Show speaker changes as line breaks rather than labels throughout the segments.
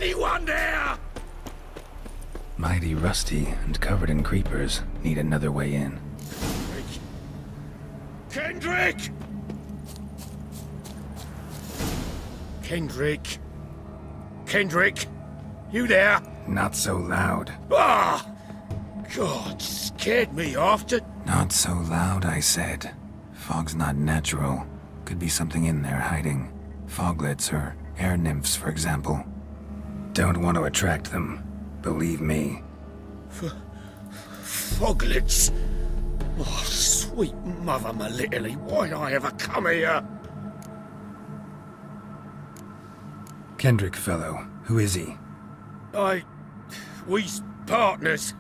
anyone there?
Mighty rusty and covered in creepers. Need another way in.
Kendrick! Kendrick? Kendrick? You there?
Not so loud.
Ah! God, scared me off to...
Not so loud, I said. Fog's not natural. Could be something in there hiding. Foglets or air nymphs, for example. Don't want to attract them. Believe me.
Foglets? Oh, sweet mother Melitterly, why'd I ever come here?
Kendrick fellow. Who is he?
We's partners.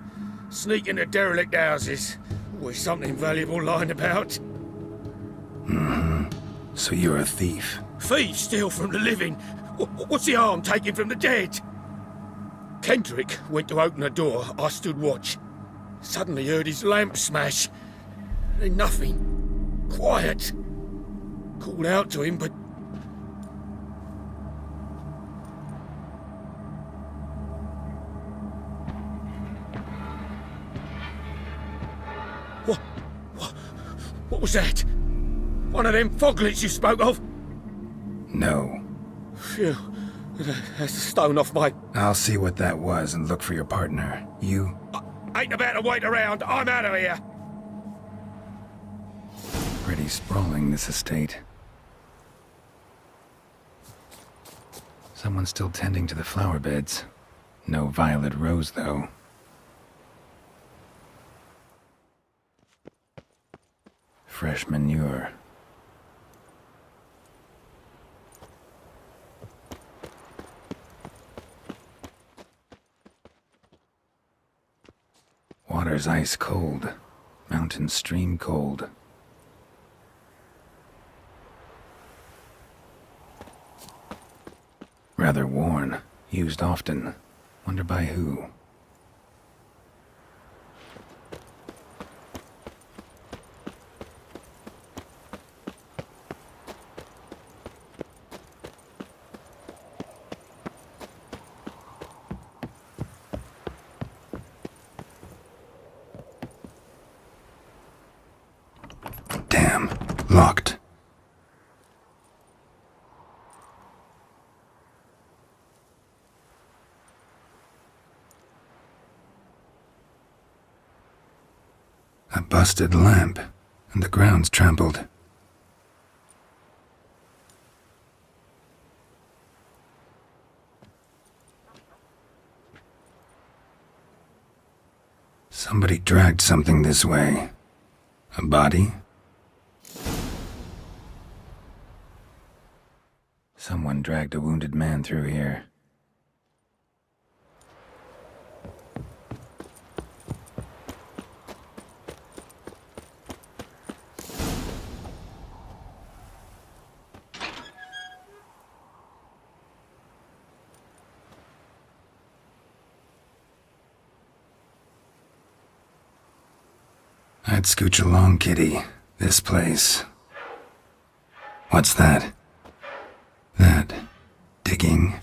Sneak into derelict houses. Always something valuable lying about.
So you're a thief.
Thieves steal from the living. What's the harm taking from the dead? Kendrick went to open the door. I stood watch. Suddenly heard his lamp smash. Then nothing. Quiet. Called out to him, but... What was that? One of them foglets you spoke of?
No.
Phew. That's a stone off my...
I'll see what that was and look for your partner. You?
I ain't about to wait around. I'm out of here.
Pretty sprawling, this estate. Someone's still tending to the flower beds. No violet rose, though. Fresh manure. Water's ice cold. Mountain stream cold. Rather worn. Used often. Wonder by who? Damn. Locked. A busted lamp, and the ground's trampled. Somebody dragged something this way. A body? Someone dragged a wounded man through here. I'd scooch along, kitty. This place. What's that? That. Digging.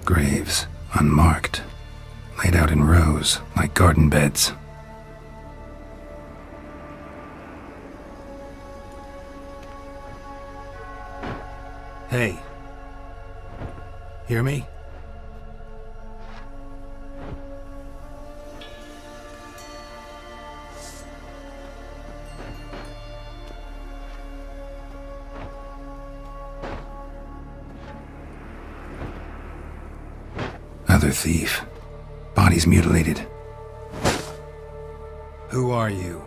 Graves, unmarked, laid out in rows like garden beds. Hey. Hear me? Other thief. Body's mutilated. Who are you?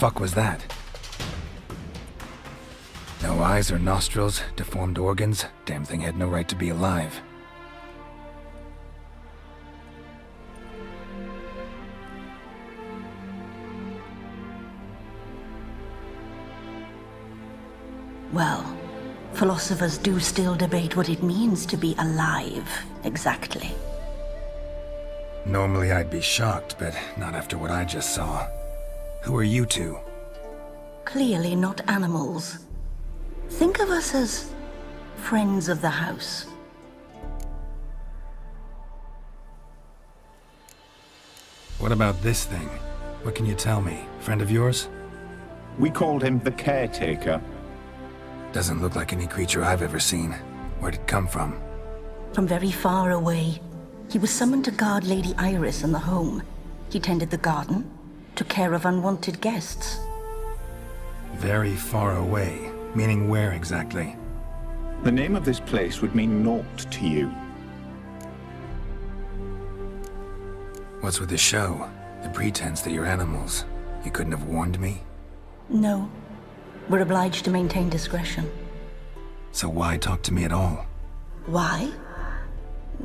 fuck was that? No eyes or nostrils, deformed organs. Damn thing had no right to be alive.
Well, philosophers do still debate what it means to be alive, exactly.
Normally I'd be shocked, but not after what I just saw. Who are you two?
Clearly not animals. Think of us as friends of the house.
What about this thing? What can you tell me? Friend of yours?
We called him the Caretaker.
Doesn't look like any creature I've ever seen. Where'd it come from?
From very far away. He was summoned to guard Lady Iris and the home. He tended the garden, took care of unwanted guests.
Very far away. Meaning where exactly?
The name of this place would mean naught to you.
What's with the show? The pretense that you're animals. You couldn't have warned me?
No. We're obliged to maintain discretion.
So why talk to me at all?
Why?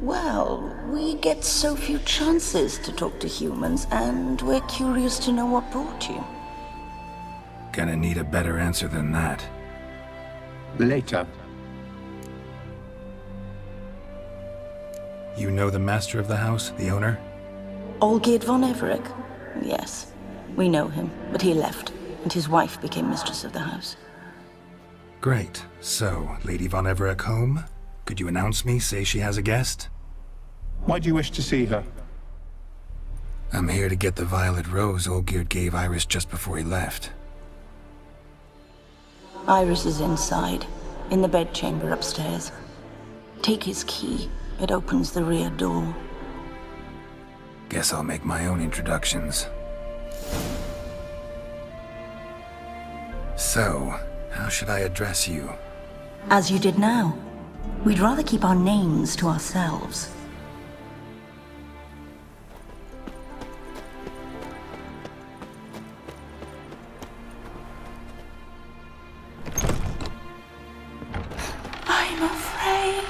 Well, we get so few chances to talk to humans, and we're curious to know what brought you.
Gonna need a better answer than that.
Later.
You know the master of the house, the owner?
Olgierd von Everec? Yes. We know him, but he left, and his wife became mistress of the house.
Great. So, Lady von Everec home? Could you announce me, say she has a guest?
Why do you wish to see her?
I'm here to get the violet rose Olgierd gave Iris just before he left.
Iris is inside, in the bedchamber upstairs. Take his key. It opens the rear door.
Guess I'll make my own introductions. So, how should I address you?
As you did now. We'd rather keep our names to ourselves. I'm afraid.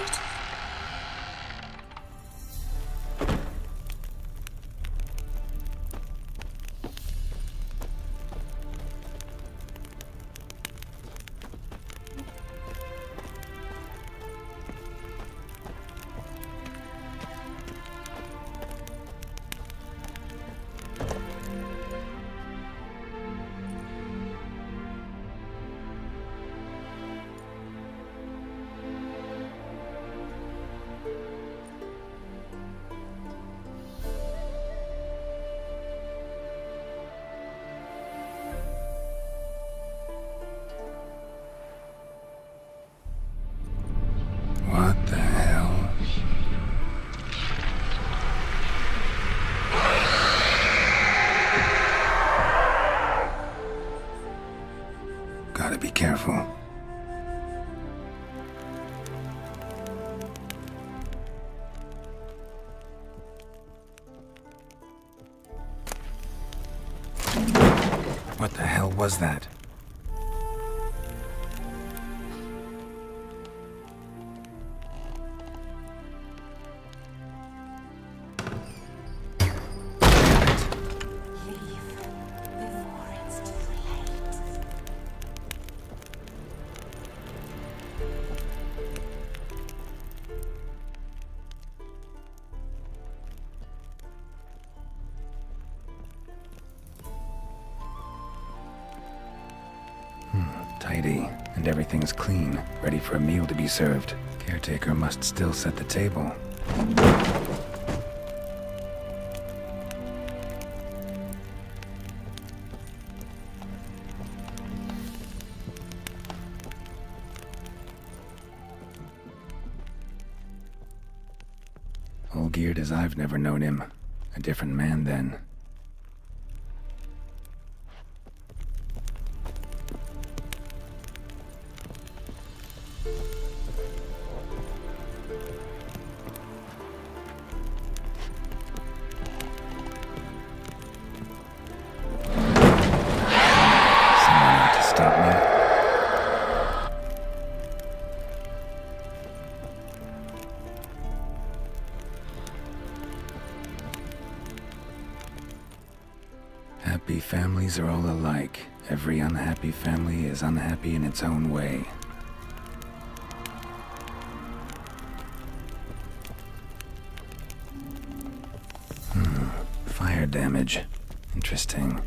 What the hell? Gotta be careful. What the hell was that? Tidy, and everything's clean, ready for a meal to be served. Caretaker must still set the table. Olgierd as I've never known him. A different man then. Happy families are all alike. Every unhappy family is unhappy in its own way. Fire damage. Interesting.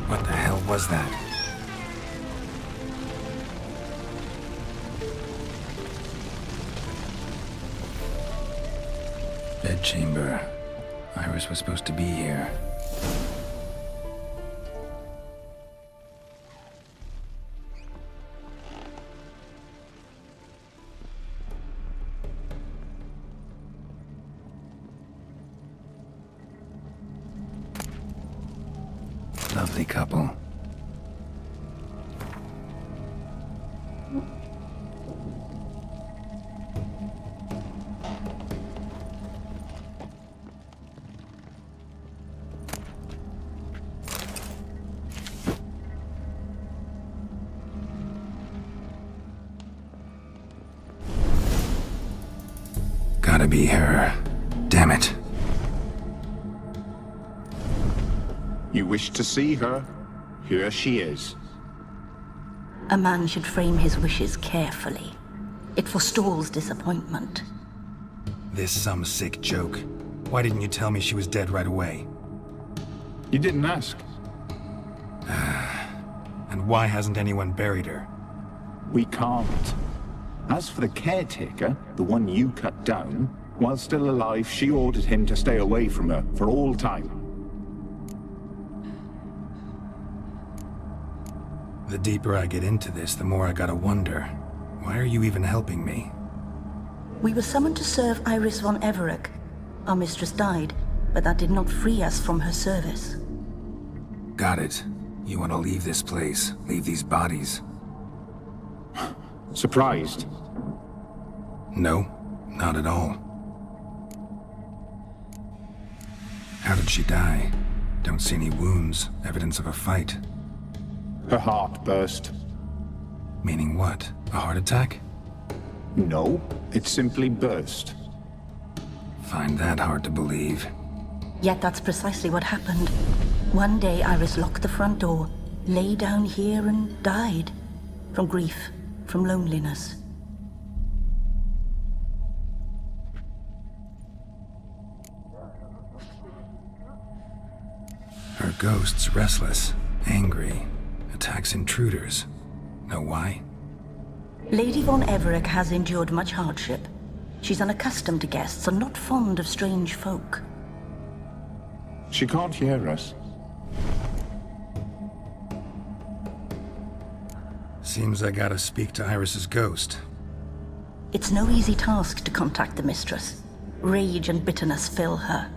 What the hell was that? Bedchamber. Iris was supposed to be here. Lovely couple. Gotta be her. Damn it.
You wish to see her? Here she is.
A man should frame his wishes carefully. It forestalls disappointment.
This some sick joke. Why didn't you tell me she was dead right away?
You didn't ask.
And why hasn't anyone buried her?
We can't. As for the caretaker, the one you cut down, while still alive, she ordered him to stay away from her for all time.
The deeper I get into this, the more I gotta wonder. Why are you even helping me?
We were summoned to serve Iris von Everec. Our mistress died, but that did not free us from her service.
Got it. You want to leave this place, leave these bodies?
Surprised?
No, not at all. How did she die? Don't see any wounds, evidence of a fight.
Her heart burst.
Meaning what? A heart attack?
No, it simply burst.
Find that hard to believe.
Yet that's precisely what happened. One day Iris locked the front door, lay down here and died. From grief, from loneliness.
Her ghost's restless, angry, attacks intruders. Know why?
Lady von Everec has endured much hardship. She's unaccustomed to guests and not fond of strange folk.
She can't hear us.
Seems I gotta speak to Iris's ghost.
It's no easy task to contact the mistress. Rage and bitterness fill her.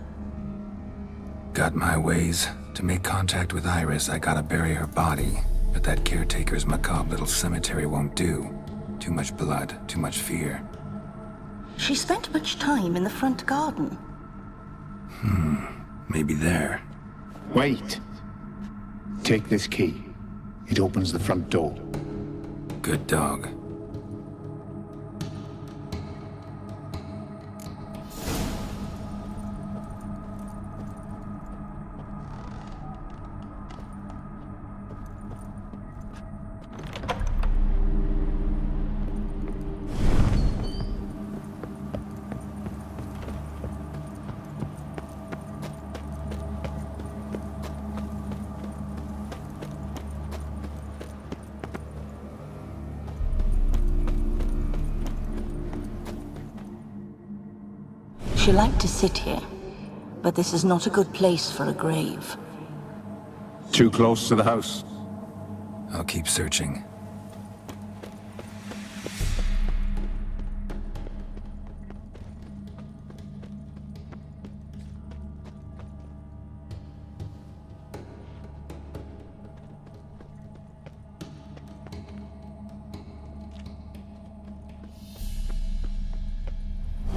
Got my ways. To make contact with Iris, I gotta bury her body. But that caretaker's macabre little cemetery won't do. Too much blood, too much fear.
She spent much time in the front garden.
Maybe there.
Wait. Take this key. It opens the front door.
Good dog.
She liked to sit here, but this is not a good place for a grave.
Too close to the house.
I'll keep searching.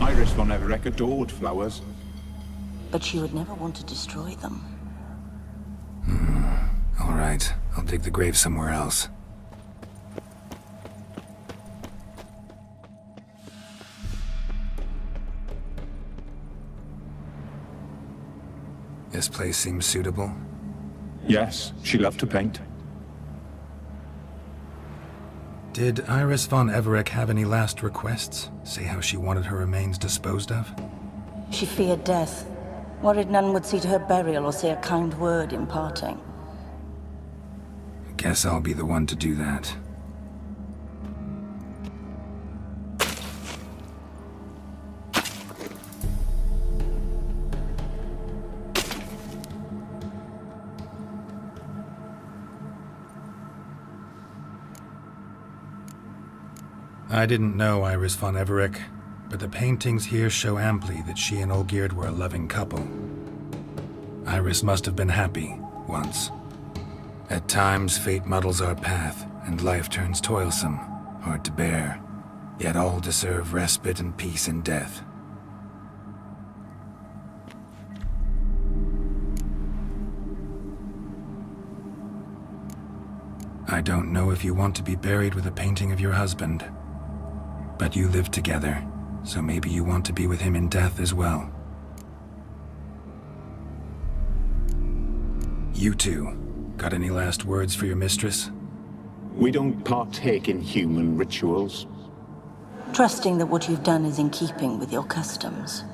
Iris von Everec adored flowers.
But she would never want to destroy them.
All right, I'll dig the grave somewhere else. This place seems suitable.
Yes, she loved to paint.
Did Iris von Everec have any last requests? Say how she wanted her remains disposed of?
She feared death, worried none would see to her burial or say a kind word in parting.
Guess I'll be the one to do that. I didn't know Iris von Everec, but the paintings here show amply that she and Olgierd were a loving couple. Iris must have been happy, once. At times, fate muddles our path, and life turns toilsome, hard to bear. Yet all deserve respite and peace in death. I don't know if you want to be buried with a painting of your husband. But you live together, so maybe you want to be with him in death as well. You two, got any last words for your mistress?
We don't partake in human rituals.
Trusting that what you've done is in keeping with your customs.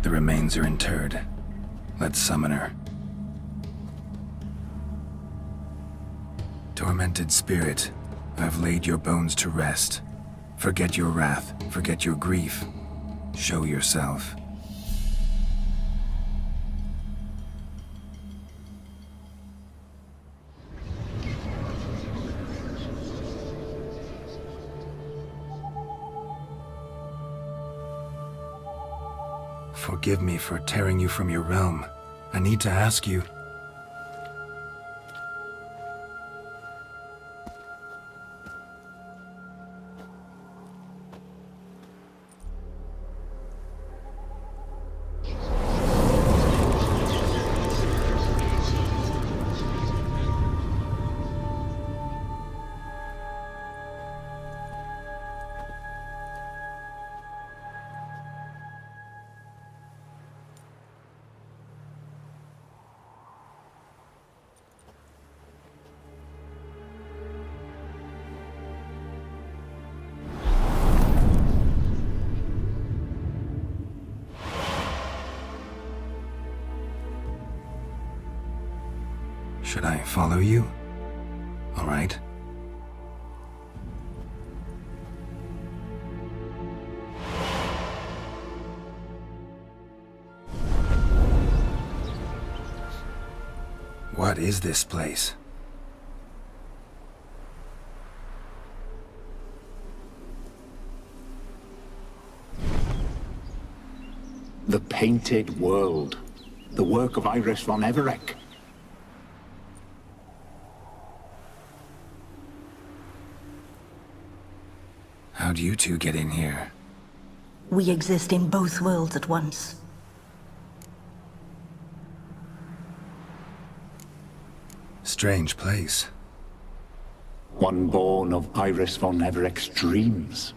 The remains are interred. Let's summon her. Tormented spirit, I've laid your bones to rest. Forget your wrath, forget your grief. Show yourself. Forgive me for tearing you from your realm. I need to ask you. Should I follow you? All right. What is this place?
The Painted World. The work of Iris von Everec.
How'd you two get in here?
We exist in both worlds at once.
Strange place.
One born of Iris von Everec's dreams.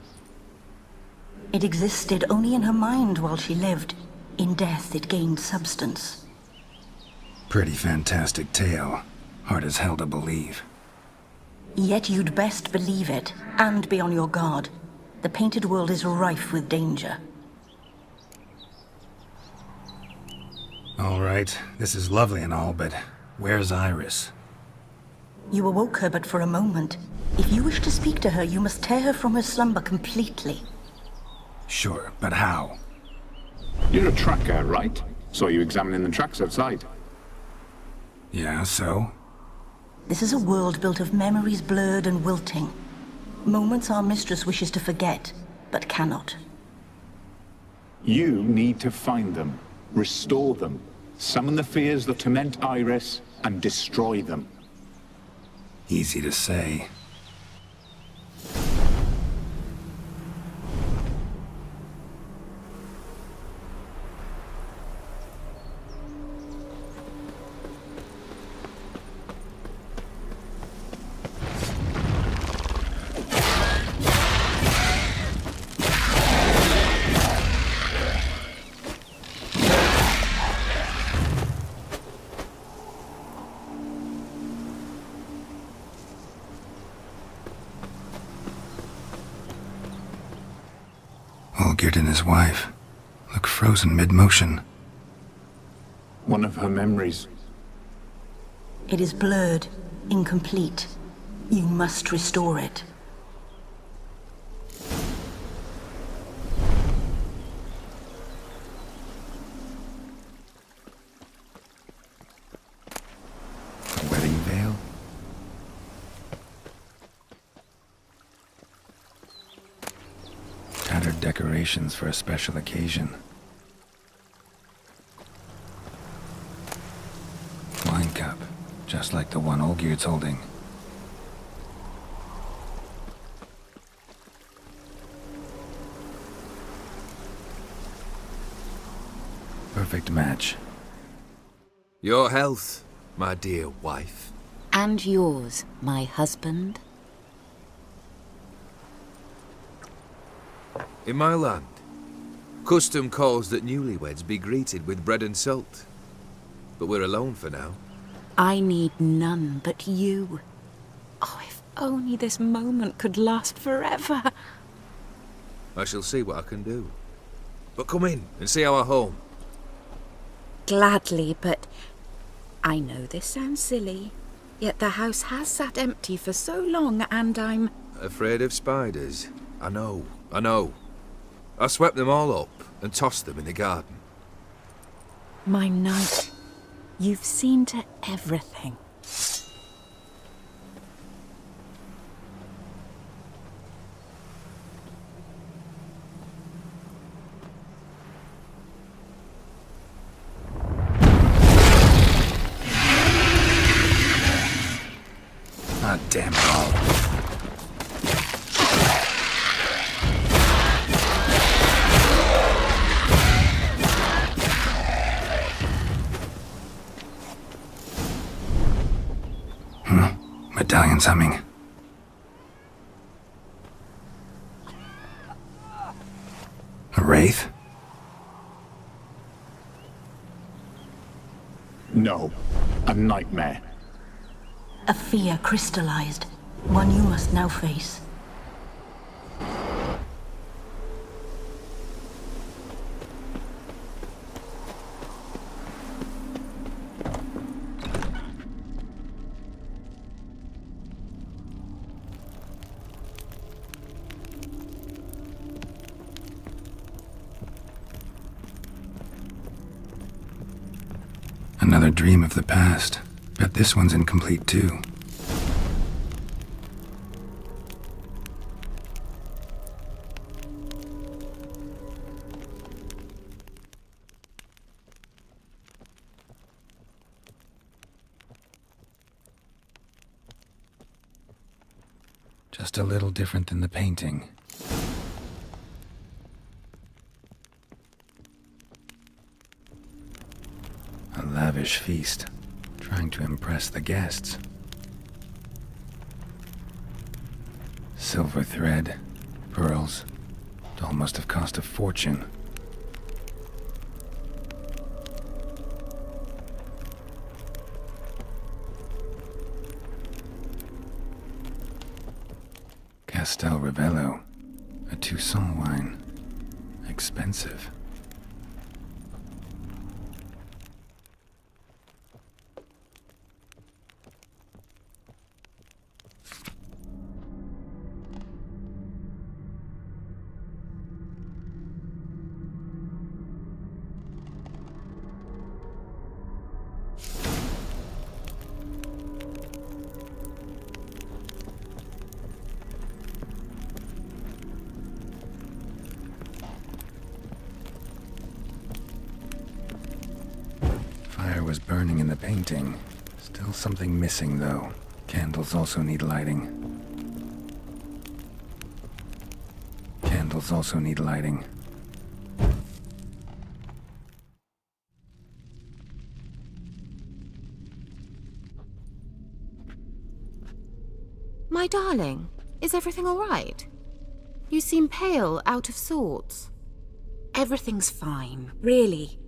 It existed only in her mind while she lived. In death, it gained substance.
Pretty fantastic tale. Hard as hell to believe.
Yet you'd best believe it, and be on your guard. The painted world is rife with danger.
All right, this is lovely and all, but where's Iris?
You awoke her but for a moment. If you wish to speak to her, you must tear her from her slumber completely.
Sure, but how?
You're a tracker, right? Saw you examining the tracks outside.
Yeah, so?
This is a world built of memories blurred and wilting. Moments our mistress wishes to forget, but cannot.
You need to find them, restore them, summon the fears that torment Iris, and destroy them.
Easy to say. Olgierd and his wife look frozen mid-motion.
One of her memories.
It is blurred, incomplete. You must restore it.
A wedding veil? Tattered decorations for a special occasion. Wine cup, just like the one Olgierd's holding. Perfect match.
Your health, my dear wife.
And yours, my husband.
In my land, custom calls that newlyweds be greeted with bread and salt. But we're alone for now.
I need none but you. Oh, if only this moment could last forever.
I shall see what I can do. But come in and see our home.
Gladly, but I know this sounds silly, yet the house has sat empty for so long and I'm...
Afraid of spiders? I know. I swept them all up and tossed them in the garden.
My knight, you've seen to everything.
Ah, damn it all. Medallion's humming. A wraith?
No, a nightmare.
A fear crystallized, one you must now face.
Another dream of the past. Bet this one's incomplete too. Just a little different than the painting. A lavish feast, trying to impress the guests. Silver thread, pearls, it all must have cost a fortune. Castel Ravello, a Toussaint wine. Expensive. was burning in the painting. Still something missing, though. Candles also need lighting. Candles also need lighting.
My darling, is everything all right? You seem pale, out of sorts.
Everything's fine, really.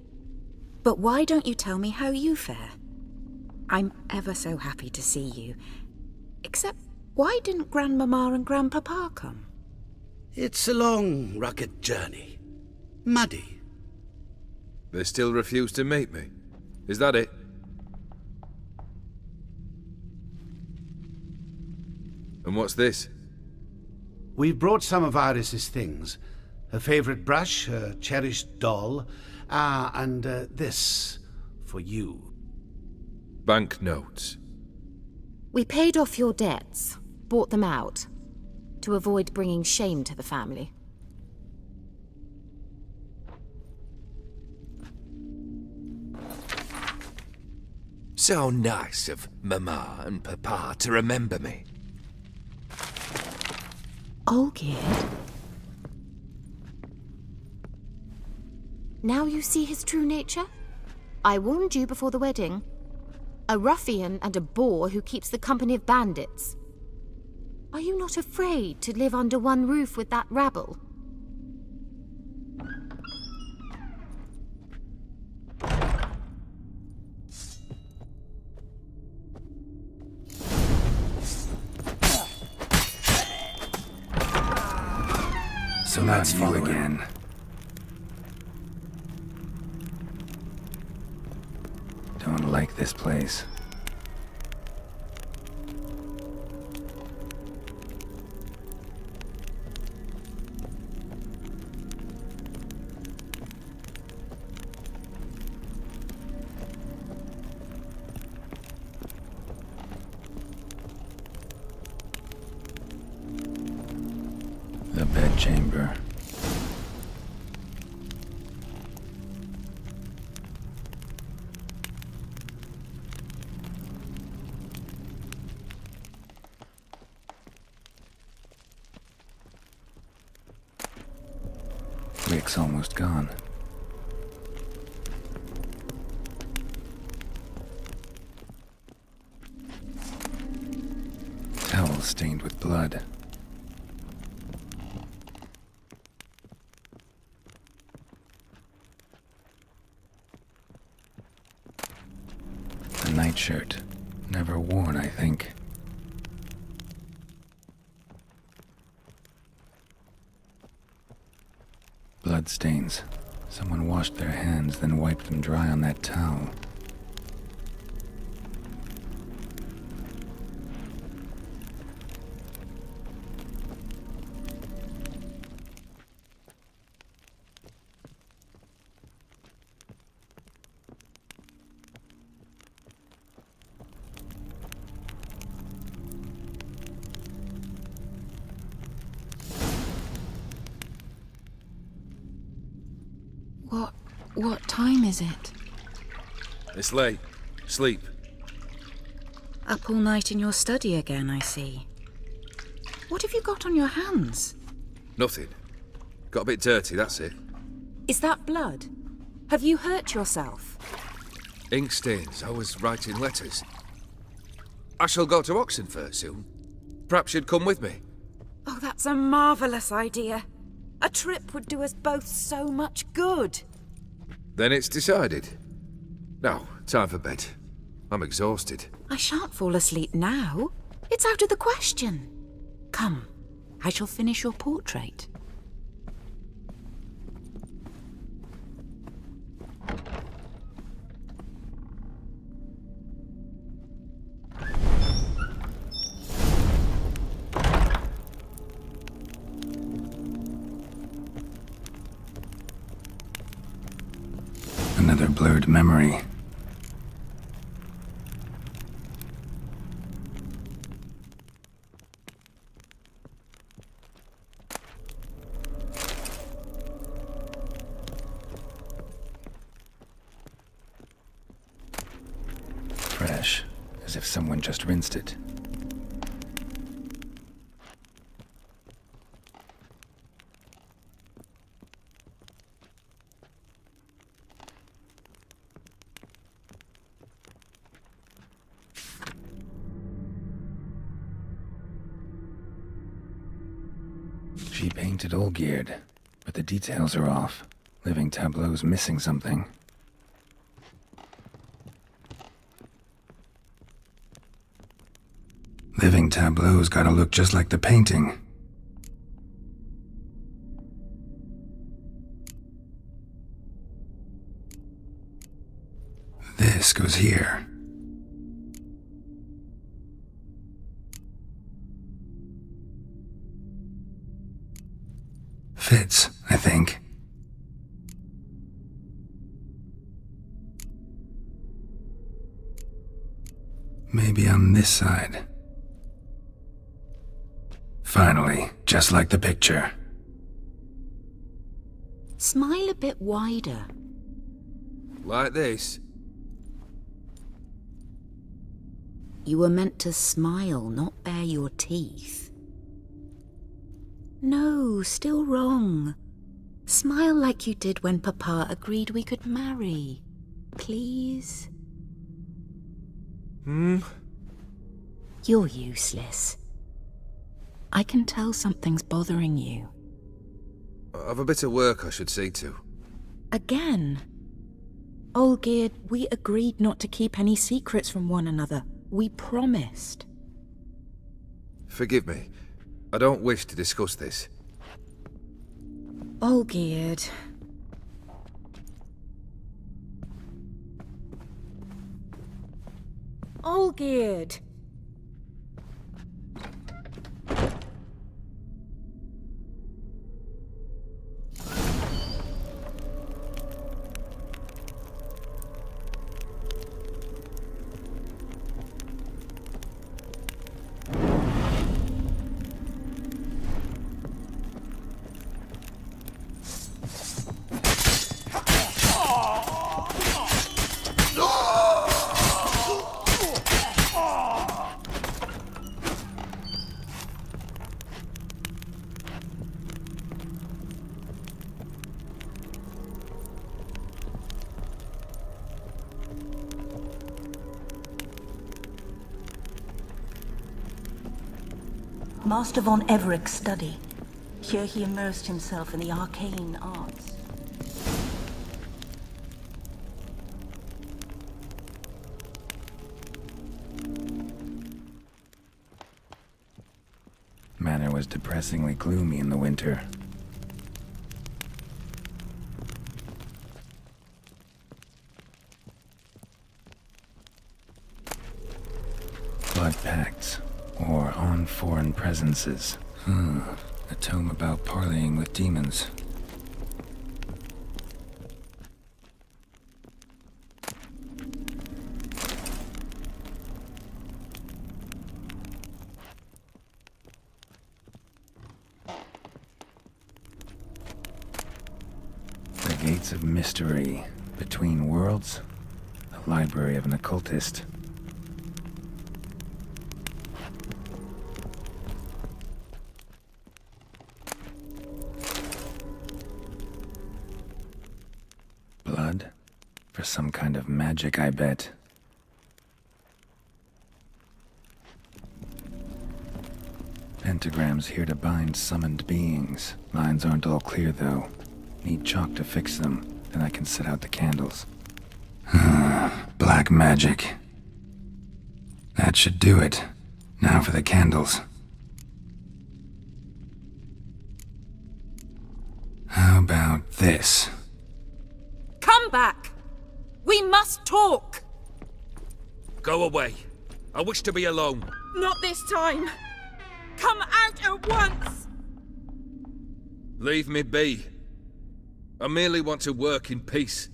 But why don't you tell me how you fare? I'm ever so happy to see you. Except, why didn't Grandmama and Grandpapa come?
It's a long, rugged journey. Muddy.
They still refuse to meet me. Is that it? And what's this?
We've brought some of Iris's things. Her favorite brush, her cherished doll, and this for you.
Banknotes.
We paid off your debts, bought them out, to avoid bringing shame to the family.
So nice of Mama and Papa to remember me.
Olgierd? Now you see his true nature? I warned you before the wedding. A ruffian and a boor who keeps the company of bandits. Are you not afraid to live under one roof with that rabble?
So that's you again. Don't like this place. The bedchamber. Rick's almost gone. Towel stained with blood. A nightshirt. Never worn, I think. Bloodstains. Someone washed their hands, then wiped them dry on that towel.
What time is it?
It's late. Sleep.
Up all night in your study again, I see. What have you got on your hands?
Nothing. Got a bit dirty, that's it.
Is that blood? Have you hurt yourself?
Ink stains. I was writing letters. I shall go to Oxenfurt soon. Perhaps you'd come with me.
Oh, that's a marvellous idea. A trip would do us both so much good.
Then it's decided. Now, time for bed. I'm exhausted.
I shan't fall asleep now. It's out of the question. Come, I shall finish your portrait.
Another blurred memory. fresh, as if someone just rinsed it. She painted Olgierd, but the details are off. Living tableau's missing something. Living tableau's gotta look just like the painting. This goes here. Fits, I think. Maybe on this side. Finally, just like the picture.
Smile a bit wider.
Like this?
You were meant to smile, not bare your teeth. No, still wrong. Smile like you did when Papa agreed we could marry. Please? You're useless. I can tell something's bothering you.
I've a bit of work I should see to.
Again? Olgierd, we agreed not to keep any secrets from one another. We promised.
Forgive me. I don't wish to discuss this.
Olgierd. Olgierd!
Master von Everec's study. Here he immersed himself in the arcane arts.
Manor was depressingly gloomy in the winter. Blood pacts, or on foreign presences. A tome about parleying with demons. The Gates of Mystery, Between Worlds, the Library of an Occultist. Blood? For some kind of magic, I bet. Pentagrams here to bind summoned beings. Lines aren't all clear, though. Need chalk to fix them, then I can set out the candles. Black magic. That should do it. Now for the candles. How about this?
Come back! We must talk!
Go away. I wish to be alone.
Not this time! Come out at once!
Leave me be. I merely want to work in peace.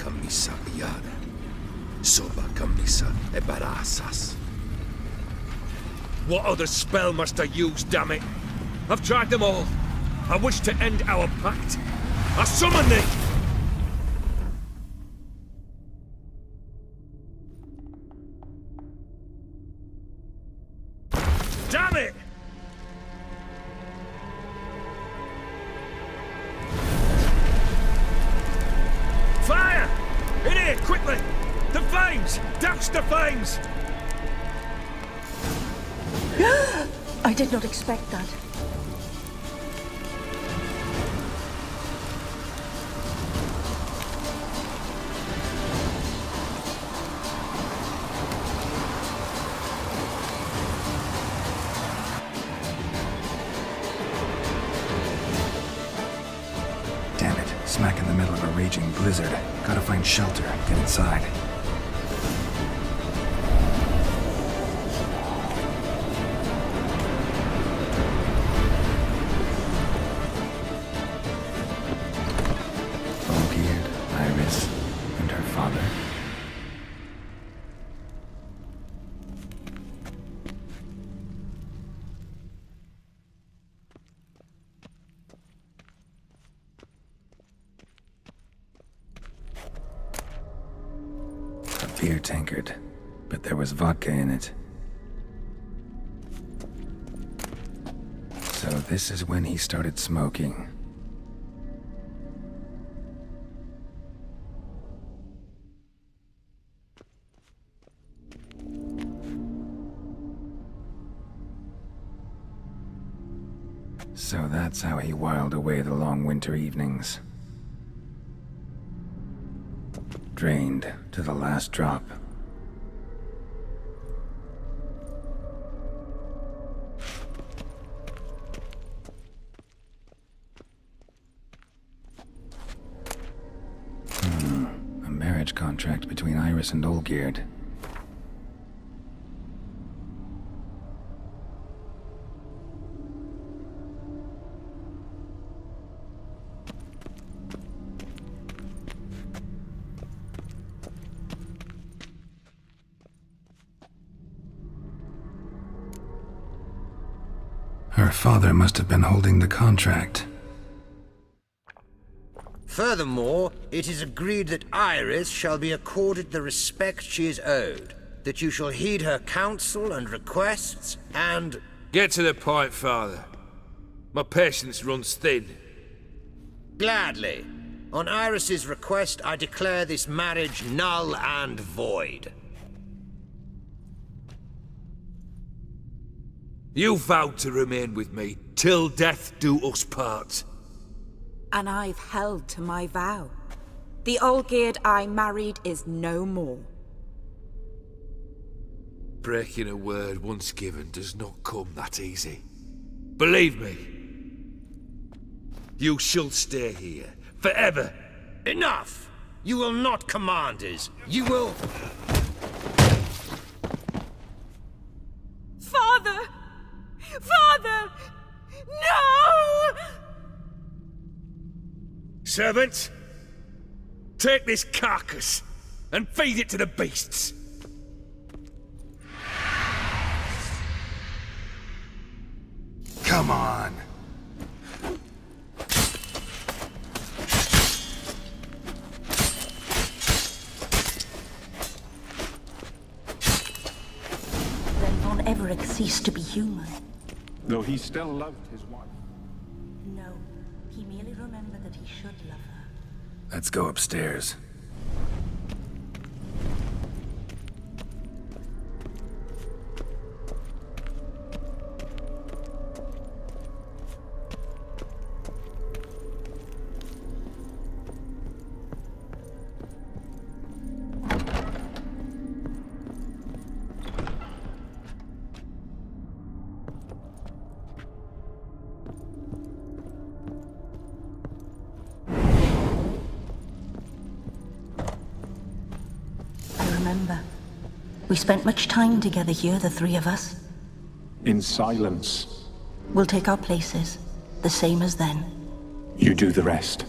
camisa iana. Soba camisa e barasas. What other spell must I use, damn it? I've tried them all. I wish to end our pact. I summon thee! Damn it! Fire! In here, quickly! The flames! Douse the flames!
I did not expect that.
Damn it, smack in the middle of a raging blizzard. Gotta find shelter, get inside. Olgierd, Iris, and her father. A beer tankard, but there was vodka in it. So this is when he started smoking. So that's how he whiled away the long winter evenings. Drained to the last drop. A marriage contract between Iris and Olgierd. Her father must have been holding the contract.
Furthermore, it is agreed that Iris shall be accorded the respect she is owed, that you shall heed her counsel and requests, and...
Get to the point, Father. My patience runs thin.
Gladly. On Iris's request, I declare this marriage null and void.
You vowed to remain with me till death do us part.
And I've held to my vow. The Olgierd I married is no more.
Breaking a word once given does not come that easy. Believe me. You shall stay here, forever.
Enough! You will not command us. You will...
Father! Father! No!
Servants, take this carcass and feed it to the beasts.
Come on!
Then von Everec ceased to be human.
Though he still loved his wife.
No, he merely remembered that he should love her.
Let's go upstairs.
Remember, we spent much time together here, the three of us.
In silence.
We'll take our places, the same as then.
You do the rest.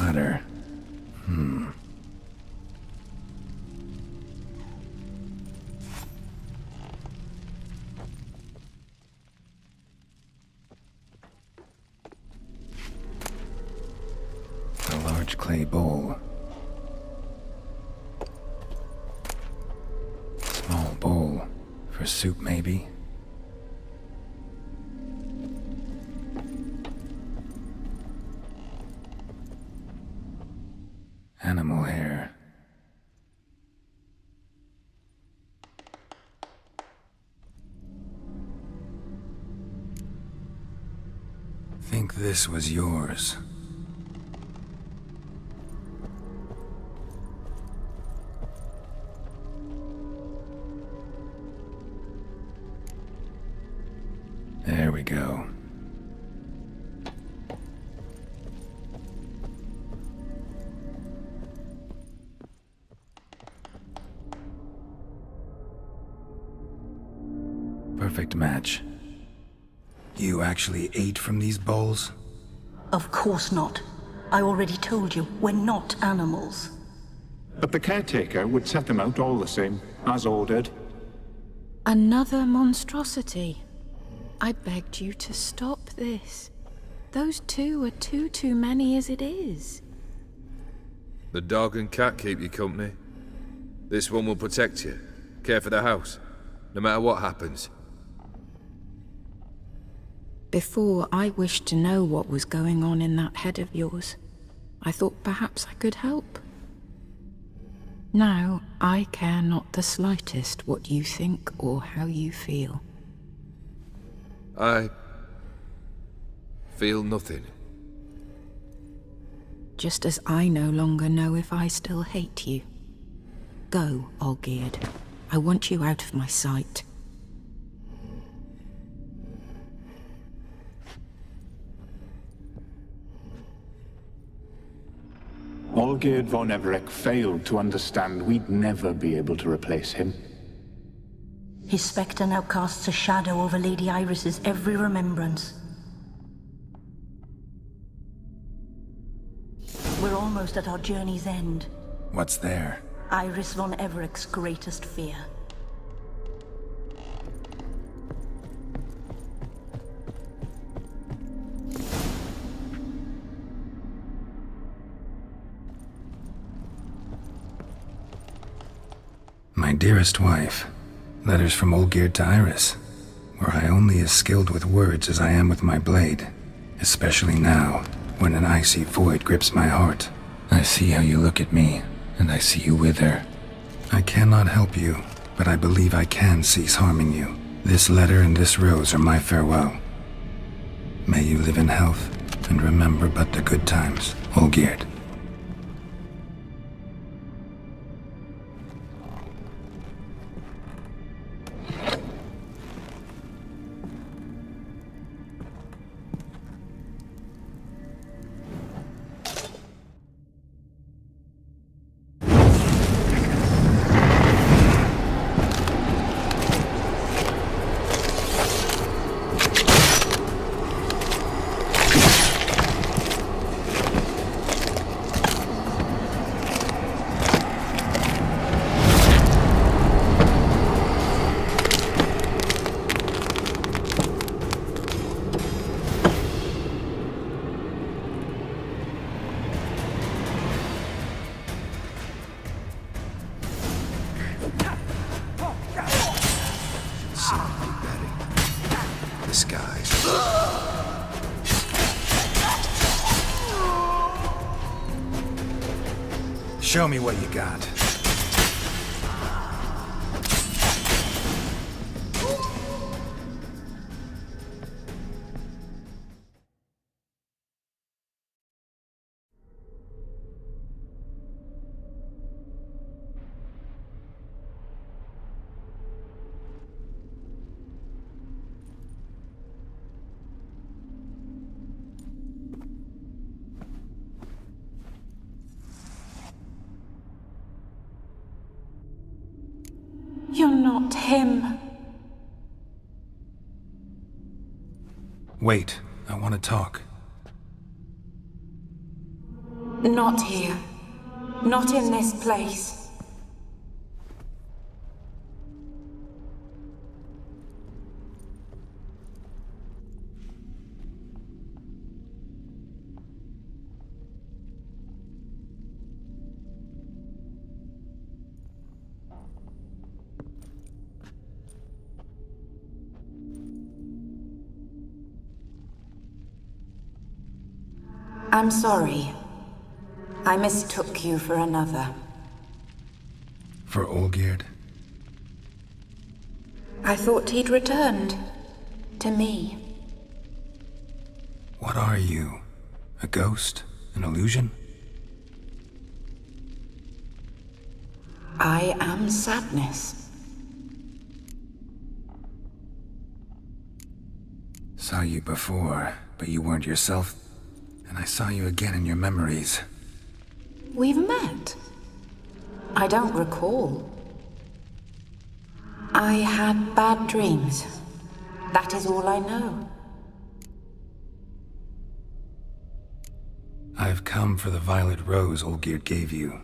ladder. A large clay bowl. Small bowl. For soup, maybe? Animal hair. Think this was yours. There we go. Perfect match. You actually ate from these bowls?
Of course not. I already told you, we're not animals.
But the caretaker would set them out all the same, as ordered.
Another monstrosity. I begged you to stop this. Those two are too many as it is.
The dog and cat keep you company. This one will protect you, care for the house, no matter what happens.
Before, I wished to know what was going on in that head of yours. I thought perhaps I could help. Now, I care not the slightest what you think or how you feel.
I feel nothing.
Just as I no longer know if I still hate you. Go, Olgierd. I want you out of my sight.
Olgierd von Everec failed to understand we'd never be able to replace him.
His spectre now casts a shadow over Lady Iris's every remembrance. We're almost at our journey's end.
What's there?
Iris von Everec's greatest fear.
My dearest wife. Letters from Olgierd to Iris. Were I only as skilled with words as I am with my blade. Especially now, when an icy void grips my heart. I see how you look at me, and I see you wither. I cannot help you, but I believe I can cease harming you. This letter and this rose are my farewell. May you live in health, and remember but the good times, Olgierd. Show me what you got.
You're not him.
Wait, I want to talk.
Not here. Not in this place. I'm sorry. I mistook you for another.
For Olgierd?
I thought he'd returned. To me.
What are you? A ghost? An illusion?
I am sadness.
Saw you before, but you weren't yourself. And I saw you again in your memories.
We've met. I don't recall. I had bad dreams. That is all I know.
I've come for the violet rose Olgierd gave you.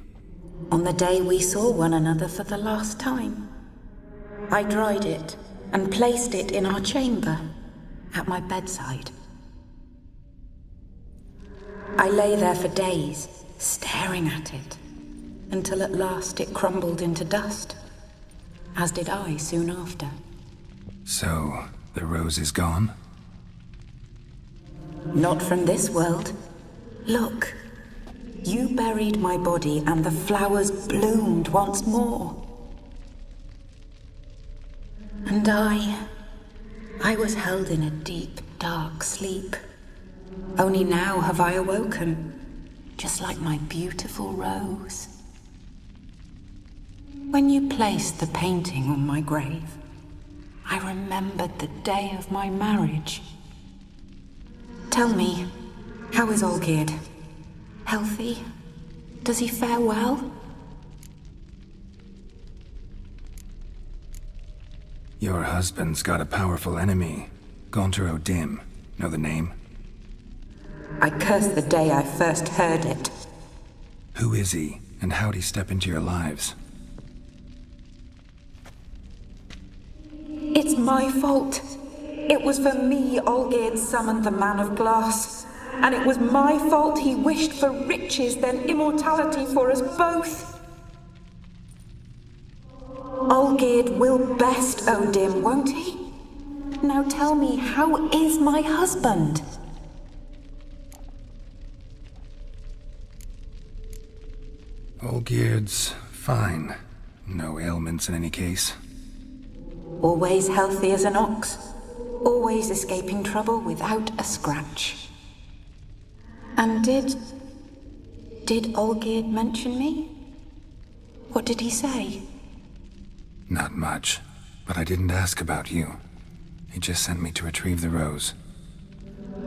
On the day we saw one another for the last time, I dried it and placed it in our chamber, at my bedside. I lay there for days, staring at it, until at last it crumbled into dust, as did I soon after.
So, the rose is gone?
Not from this world. Look, you buried my body and the flowers bloomed once more. And I was held in a deep, dark sleep. Only now have I awoken, just like my beautiful rose. When you placed the painting on my grave, I remembered the day of my marriage. Tell me, how is Olgierd? Healthy? Does he fare well?
Your husband's got a powerful enemy. Gaunter O'Dim. Know the name?
I curse the day I first heard it.
Who is he, and how'd he step into your lives?
It's my fault. It was for me Olgierd summoned the Man of Glass. And it was my fault he wished for riches, then immortality for us both. Olgierd will best O'Dim, won't he? Now tell me, how is my husband?
Olgierd's fine. No ailments in any case.
Always healthy as an ox. Always escaping trouble without a scratch. And did Olgierd mention me? What did he say?
Not much, but I didn't ask about you. He just sent me to retrieve the rose.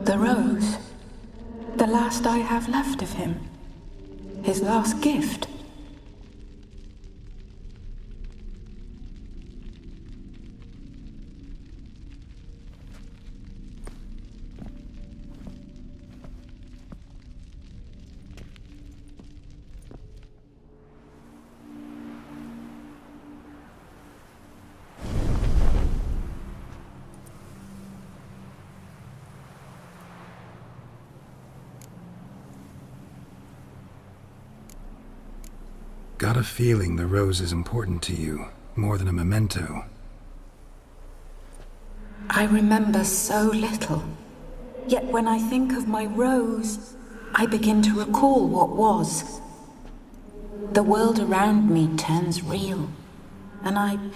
The rose? The last I have left of him? His last gift?
Got a feeling the rose is important to you, more than a memento.
I remember so little. Yet when I think of my rose, I begin to recall what was. The world around me turns real, and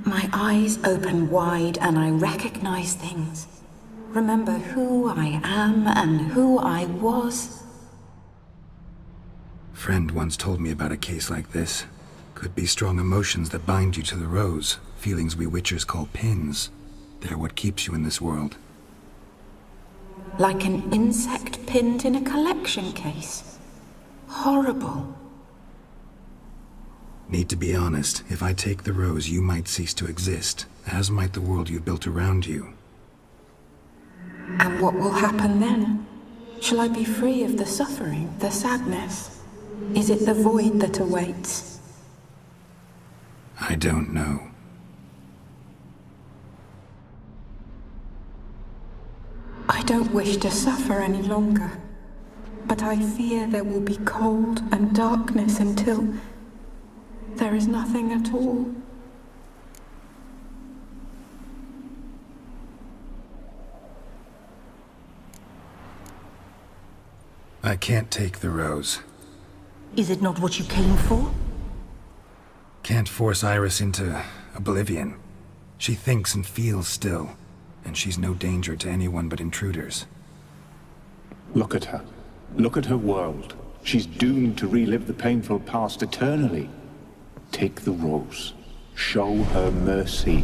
my eyes open wide and I recognize things. Remember who I am and who I was.
Friend once told me about a case like this. Could be strong emotions that bind you to the rose, feelings we witchers call pins. They're what keeps you in this world.
Like an insect pinned in a collection case. Horrible.
Need to be honest, if I take the rose, you might cease to exist, as might the world you've built around you.
And what will happen then? Shall I be free of the suffering, the sadness? Is it the void that awaits?
I don't know.
I don't wish to suffer any longer, but I fear there will be cold and darkness until there is nothing at all.
I can't take the rose.
Is it not what you came for?
Can't force Iris into oblivion. She thinks and feels still, and she's no danger to anyone but intruders.
Look at her. Look at her world. She's doomed to relive the painful past eternally. Take the rose. Show her mercy.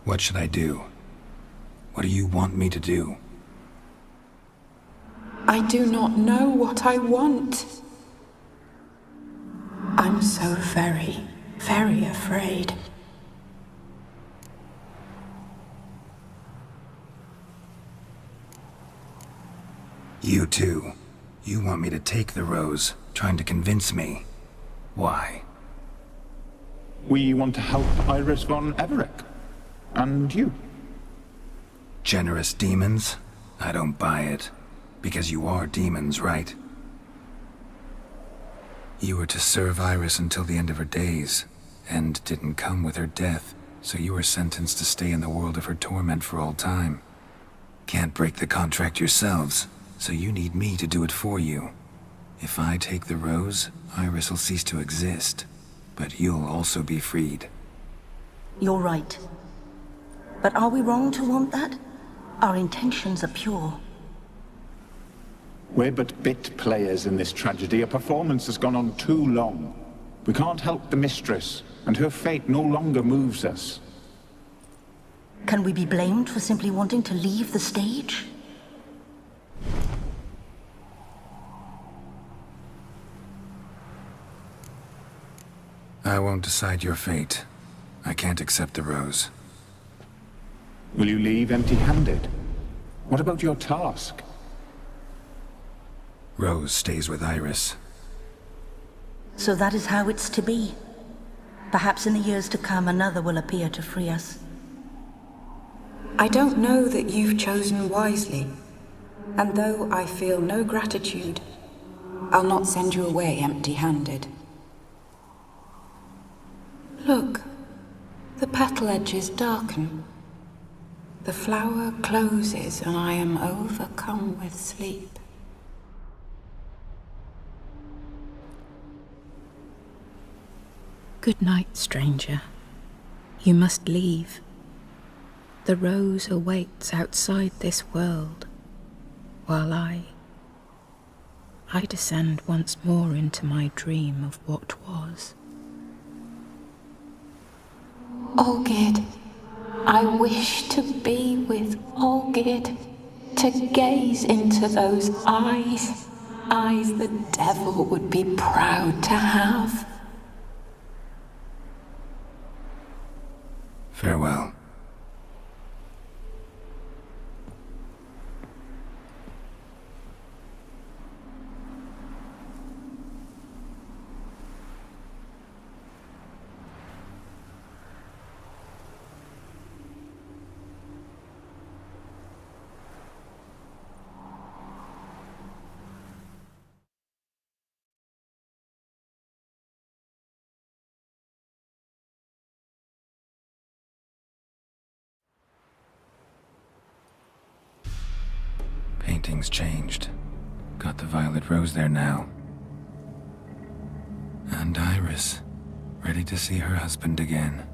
What should I do? What do you want me to do?
I do not know what I want. I'm so very, very afraid.
You too. You want me to take the rose, trying to convince me. Why?
We want to help Iris von Everec. And you.
Generous demons? I don't buy it. Because you are demons, right? You were to serve Iris until the end of her days, and didn't come with her death, so you were sentenced to stay in the world of her torment for all time. Can't break the contract yourselves, so you need me to do it for you. If I take the rose, Iris will cease to exist, but you'll also be freed.
You're right. But are we wrong to want that? Our intentions are pure.
We're but bit players in this tragedy. A performance has gone on too long. We can't help the mistress, and her fate no longer moves us.
Can we be blamed for simply wanting to leave the stage?
I won't decide your fate. I can't accept the rose.
Will you leave empty-handed? What about your task?
Rose stays with Iris.
So that is how it's to be. Perhaps in the years to come another will appear to free us.
I don't know that you've chosen wisely, and though I feel no gratitude, I'll not send you away empty-handed. Look, the petal edges darken. The flower closes and I am overcome with sleep.
Good night, stranger. You must leave. The rose awaits outside this world, while I descend once more into my dream of what was.
Olgierd, I wish to be with Olgierd, to gaze into those eyes the devil would be proud to have.
Farewell. Painting's changed. Got the violet rose there now. And Iris, ready to see her husband again.